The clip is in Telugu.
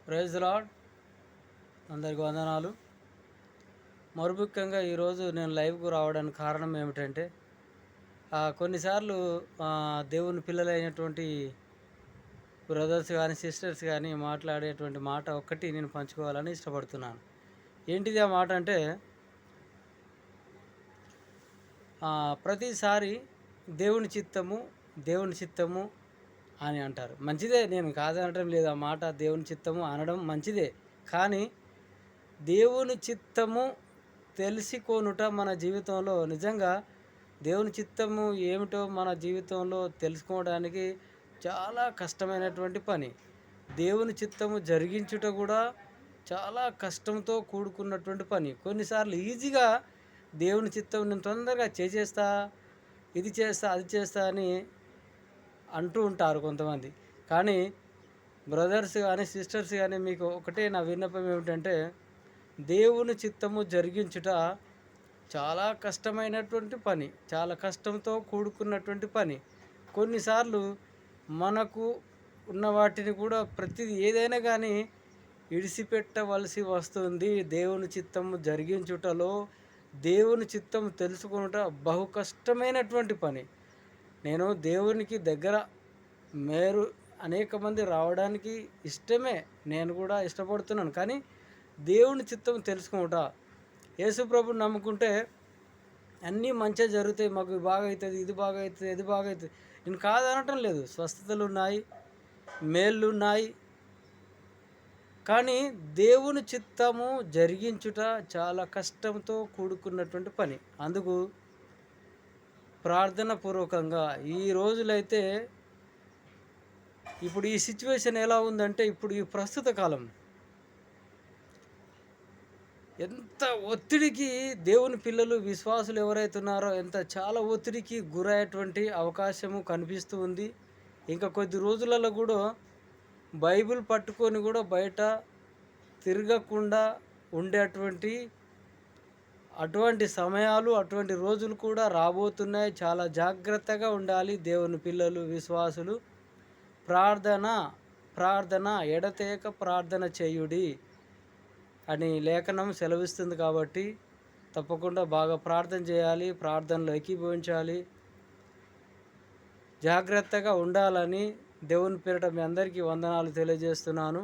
ప్రైజ్ లార్డ్, అందరికి వందనాలు. మరుముఖ్యంగా ఈరోజు నేను లైవ్కు రావడానికి కారణం ఏమిటంటే కొన్నిసార్లు దేవుని పిల్లలైనటువంటి బ్రదర్స్ కానీ సిస్టర్స్ కానీ మాట్లాడేటువంటి మాట ఒక్కటి నేను పంచుకోవాలని ఇష్టపడుతున్నాను. ఏంటిది ఆ మాట అంటే, ప్రతిసారి దేవుని చిత్తము దేవుని చిత్తము అని అంటారు. మంచిదే, నేను కాదనటం లేదు. ఆ మాట దేవుని చిత్తము అనడం మంచిదే. కానీ దేవుని చిత్తము తెలుసుకొనుట మన జీవితంలో నిజంగా దేవుని చిత్తము ఏమిటో మన జీవితంలో తెలుసుకోవడానికి చాలా కష్టమైనటువంటి పని. దేవుని చిత్తము జరిగించుట కూడా చాలా కష్టంతో కూడుకున్నటువంటి పని. కొన్నిసార్లు ఈజీగా దేవుని చిత్తం నేను తొందరగా చేసేస్తా, ఇది చేస్తా, అది చేస్తా అని అంటూ ఉంటారు కొంతమంది. కానీ బ్రదర్స్ కానీ సిస్టర్స్ కానీ మీకు ఒకటే నా విన్నపం ఏమిటంటే, దేవుని చిత్తము జరిగించుట చాలా కష్టమైనటువంటి పని, చాలా కష్టంతో కూడుకున్నటువంటి పని. కొన్నిసార్లు మనకు ఉన్న వాటిని కూడా ప్రతిదీ ఏదైనా కానీ విడిచిపెట్టవలసి వస్తుంది. దేవుని చిత్తము జరిగించుటలో దేవుని చిత్తం తెలుసుకొనుట బహు కష్టమైనటువంటి పని. నేను దేవునికి దగ్గర మేరు అనేక మంది రావడానికి ఇష్టమే, నేను కూడా ఇష్టపడుతున్నాను. కానీ దేవుని చిత్తం తెలుసుకుంటా, యేసు ప్రభుని నమ్ముకుంటే అన్నీ మంచిగా జరుగుతాయి, మాకు బాగా అవుతుంది, ఇది బాగా అవుతుంది, ఇది బాగా అవుతుంది. నేను కాదనటం లేదు, స్వస్థతలు ఉన్నాయి, మేళ్ళు ఉన్నాయి. కానీ దేవుని చిత్తము జరిగించుట చాలా కష్టంతో కూడుకున్నటువంటి పని. అందుకు ప్రార్థన పూర్వకంగా ఈ రోజులైతే ఇప్పుడు ఈ సిచ్యువేషన్ ఎలా ఉందంటే, ఇప్పుడు ఈ ప్రస్తుత కాలం ఎంత ఒత్తిడికి దేవుని పిల్లలు విశ్వాసులు ఎవరైతే ఉన్నారో చాలా ఒత్తిడికి గురయ్యేటువంటి అవకాశము కనిపిస్తూ ఉంది. ఇంకా కొద్ది రోజులలో కూడా బైబిల్ పట్టుకొని కూడా బయట తిరగకుండా ఉండేటువంటి అటువంటి సమయాలు, అటువంటి రోజులు కూడా రాబోతున్నాయి. చాలా జాగ్రత్తగా ఉండాలి దేవుని పిల్లలు, విశ్వాసులు. ప్రార్థన ఎడతెగక ప్రార్థన చేయుడి అని లేఖనం సెలవిస్తుంది. కాబట్టి తప్పకుండా బాగా ప్రార్థన చేయాలి, ప్రార్థనలో ఏకీభవించాలి, జాగ్రత్తగా ఉండాలని దేవుని పేరిట మీ అందరికీ వందనాలు తెలియజేస్తున్నాను.